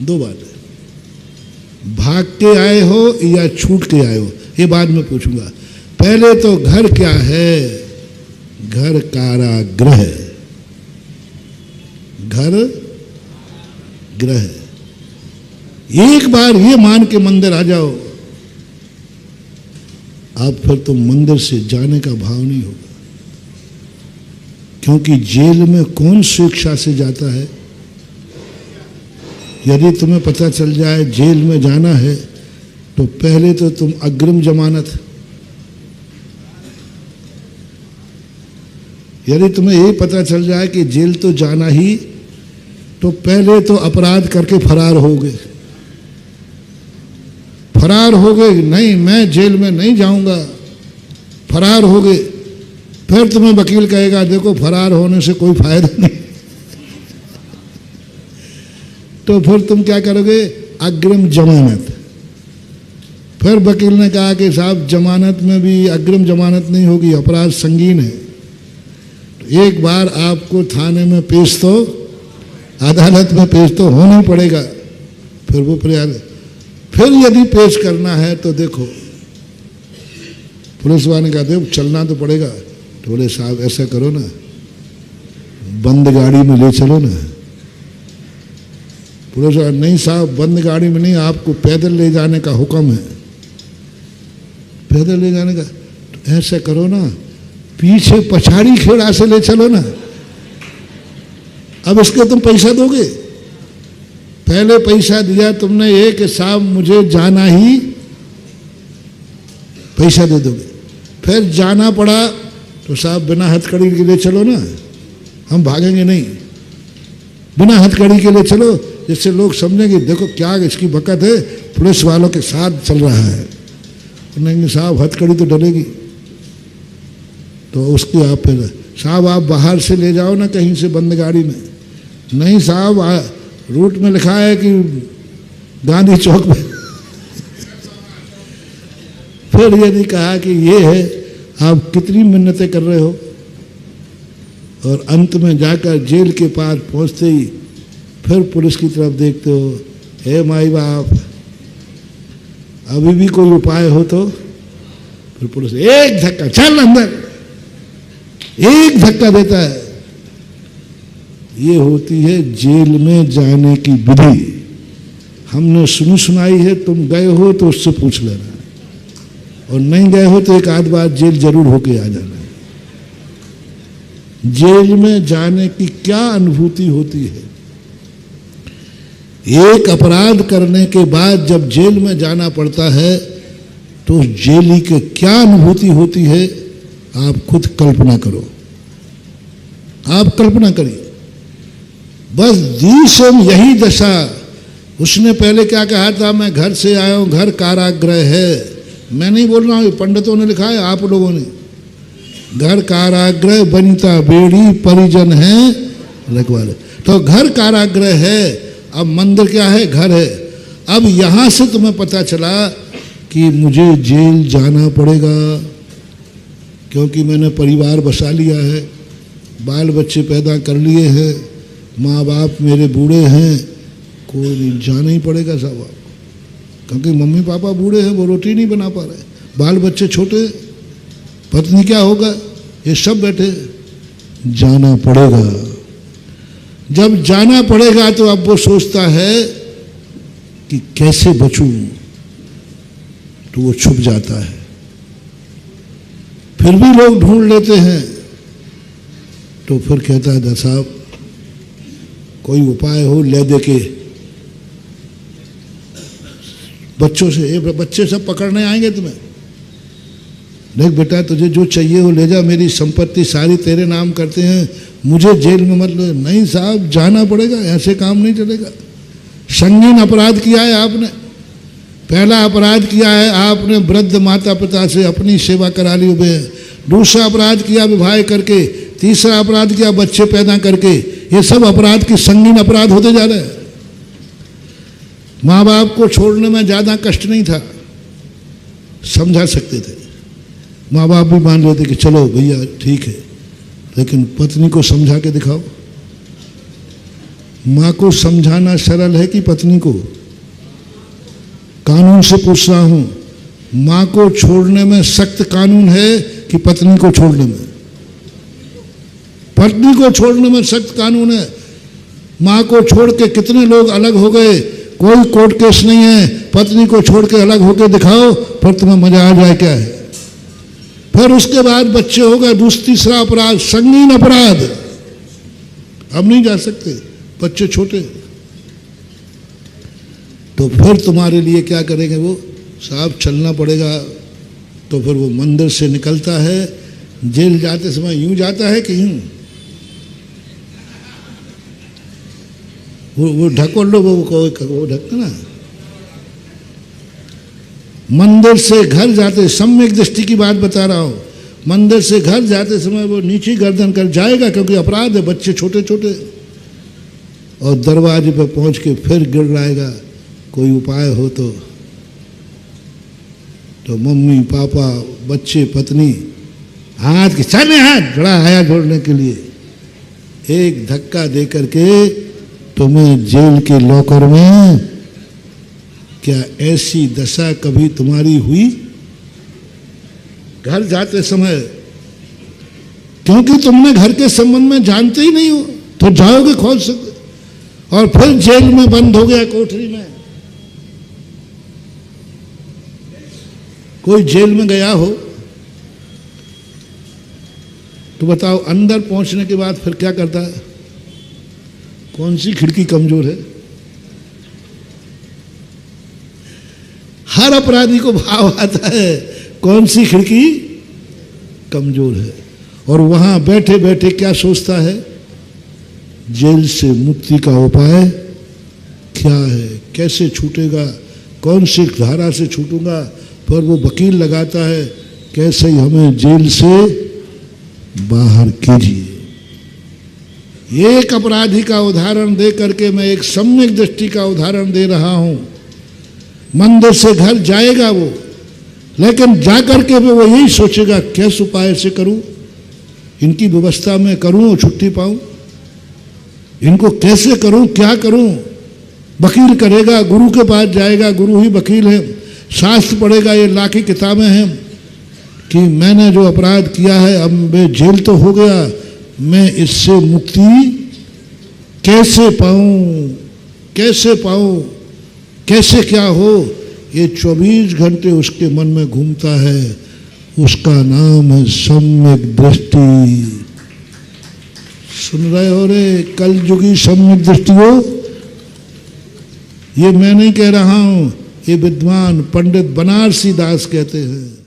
दो बात है, भाग के आए हो या छूट के आए हो, ये बाद में पूछूंगा। पहले तो घर क्या है? घर कारागृह है, घर ग्रह है। एक बार ये मान के मंदिर आ जाओ, अब फिर तुम मंदिर से जाने का भाव नहीं होगा। क्योंकि जेल में कौन स्वेच्छा से जाता है? यदि तुम्हें पता चल जाए जेल में जाना है तो पहले तो तुम अग्रिम जमानत, यदि तुम्हें ये पता चल जाए कि जेल तो जाना ही, तो पहले तो अपराध करके फरार होगे। फरार हो गए, नहीं मैं जेल में नहीं जाऊंगा, फरार हो गए, फिर तुम्हें वकील कहेगा देखो फरार होने से कोई फायदा नहीं, तो फिर तुम क्या करोगे? अग्रिम जमानत। फिर वकील ने कहा कि साहब जमानत में भी अग्रिम जमानत नहीं होगी, अपराध संगीन है। तो एक बार आपको थाने में पेश तो, अदालत में पेश तो होना ही पड़ेगा। फिर वो प्रयास, फिर यदि पेश करना है तो देखो, पुलिस वाले ने कहा देखो चलना तो पड़ेगा। तो बोले साहब ऐसा करो ना, बंद गाड़ी में ले चलो ना। पुलिस वाला, नहीं साहब बंद गाड़ी में नहीं, आपको पैदल ले जाने का हुक्म है। पैदल ले जाने का? तो ऐसा करो ना, पीछे पछाड़ी खेड़ा से ले चलो ना। अब इसके तुम पैसा दोगे? पहले पैसा दिया तुमने ये कि साहब मुझे जाना ही, पैसा दे दोगे। फिर जाना पड़ा तो साहब बिना हथकड़ी के लिए चलो ना, हम भागेंगे नहीं, बिना हथकड़ी के लिए चलो, जिससे लोग समझेंगे देखो क्या इसकी बकत है, पुलिस वालों के साथ चल रहा है। नहीं साहब हथकड़ी तो डलेगी। तो उसकी आप फिर साहब आप बाहर से ले जाओ ना कहीं से बंद गाड़ी में। नहीं साहब रूट में लिखा है कि गांधी चौक में। फिर यदि कहा कि ये है, आप कितनी मिन्नतें कर रहे हो, और अंत में जाकर जेल के पास पहुंचते ही फिर पुलिस की तरफ देखते हो, हे माई बाप अभी भी कोई उपाय हो तो। फिर पुलिस एक धक्का, चल अंदर, एक धक्का देता है। ये होती है जेल में जाने की विधि। हमने सुनी सुनाई है, तुम गए हो तो उससे पूछ लेना, और नहीं गए हो तो एक आध बार जेल जरूर होके आ जाना। जेल में जाने की क्या अनुभूति होती है? एक अपराध करने के बाद जब जेल में जाना पड़ता है तो उस जेली के क्या अनुभूति होती है, आप खुद कल्पना करो। आप कल्पना करिए। बस दीसम यही दशा। उसने पहले क्या कहा था, मैं घर से आया हूं, घर कारागृह है। मैं नहीं बोल रहा हूं, पंडितों ने लिखा है, आप लोगों ने। घर कारागृह बनिता बेड़ी परिजन है रखवाले। तो घर कारागृह है। अब मंदिर क्या है? घर है। अब यहां से तुम्हें पता चला कि मुझे जेल जाना पड़ेगा, क्योंकि मैंने परिवार बसा लिया है, बाल बच्चे पैदा कर लिए हैं, माँ बाप मेरे बूढ़े हैं, कोई नहीं, जाना ही पड़ेगा साहब। क्योंकि मम्मी पापा बूढ़े हैं, वो रोटी नहीं बना पा रहे, बाल बच्चे छोटे, पत्नी क्या होगा, ये सब बैठे, जाना पड़ेगा। जब जाना पड़ेगा तो अब वो सोचता है कि कैसे बचूं, तो वो छुप जाता है। फिर भी लोग ढूंढ लेते हैं, तो फिर कहता है साहब कोई उपाय हो ले दे के। बच्चों से, ये बच्चे सब पकड़ने आएंगे तुम्हें, देख बेटा तुझे जो चाहिए वो ले जा, मेरी संपत्ति सारी तेरे नाम करते हैं, मुझे जेल में मत लो। नहीं साहब जाना पड़ेगा, ऐसे काम नहीं चलेगा। संगीन अपराध किया है आपने। पहला अपराध किया है आपने वृद्ध माता पिता से अपनी सेवा करा ली हुए। दूसरा अपराध किया विवाह करके। तीसरा अपराध किया बच्चे पैदा करके। ये सब अपराध की संगीन अपराध होते जा रहे हैं। माँ बाप को छोड़ने में ज़्यादा कष्ट नहीं था, समझा सकते थे, माँ बाप भी मान लेते कि चलो भैया ठीक है, लेकिन पत्नी को समझा के दिखाओ। माँ को समझाना सरल है कि पत्नी को? कानून से पूछ रहा हूं, माँ को छोड़ने में सख्त कानून है कि पत्नी को छोड़ने में? पत्नी को छोड़ने में सख्त कानून है। माँ को छोड़ के कितने लोग अलग हो गए, कोई कोर्ट केस नहीं है। पत्नी को छोड़ के अलग होकर दिखाओ, फिर तुम्हें मजा आ जाए क्या है। फिर उसके बाद बच्चे हो गए, तीसरा अपराध, संगीन अपराध। अब नहीं जा सकते, बच्चे छोटे। तो फिर तुम्हारे लिए क्या करेंगे वो? साहब चलना पड़ेगा। तो फिर वो मंदिर से निकलता है, जेल जाते समय यूं जाता है कि यूं, वो ढको लो, वो ढकना ना। मंदिर से घर जाते, सम्यक दृष्टि की बात बता रहा हूं, मंदिर से घर जाते समय वो नीचे गर्दन कर जाएगा, क्योंकि अपराध है, बच्चे छोटे छोटे। और दरवाजे पर पहुंच के फिर गिड़ाएगा, कोई उपाय हो तो मम्मी पापा बच्चे पत्नी हाथ के चले, हाथ बड़ा आया जोड़ने के लिए, एक धक्का दे करके तुम्हें जेल के लॉकर में। क्या ऐसी दशा कभी तुम्हारी हुई? घर जाते समय, क्योंकि तुमने घर के संबंध में जानते ही नहीं हो, तो जाओगे खोल सकते, और फिर जेल में बंद हो गया, कोठरी में। कोई जेल में गया हो तो बताओ, अंदर पहुंचने के बाद फिर क्या करता है? कौन सी खिड़की कमजोर है? हर अपराधी को भाव आता है कौन सी खिड़की कमजोर है, और वहां बैठे बैठे क्या सोचता है? जेल से मुक्ति का उपाय क्या है, कैसे छूटेगा, कौन सी धारा से छूटूंगा। पर वो वकील लगाता है, कैसे हमें जेल से बाहर कीजिए। एक अपराधी का उदाहरण दे करके मैं एक सम्यक दृष्टि का उदाहरण दे रहा हूं। मंदिर से घर जाएगा वो, लेकिन जाकर के वो यही सोचेगा, कैसे उपाय से करूं, इनकी व्यवस्था में करूं और छुट्टी पाऊं, इनको कैसे करूं, क्या करूं। वकील करेगा, गुरु के पास जाएगा, गुरु ही वकील है, शास्त्र पढ़ेगा, ये लाखी किताबें हैं कि मैंने जो अपराध किया है, अब मैं जेल तो हो गया, मैं इससे मुक्ति कैसे पाऊं, कैसे पाऊं, कैसे क्या हो। ये 24 घंटे उसके मन में घूमता है। उसका नाम है सम्यक दृष्टि। सुन रहे हो रे कलयुगी सम्यक दृष्टि हो? ये मैं नहीं कह रहा हूं, ये विद्वान पंडित बनारसी दास कहते हैं।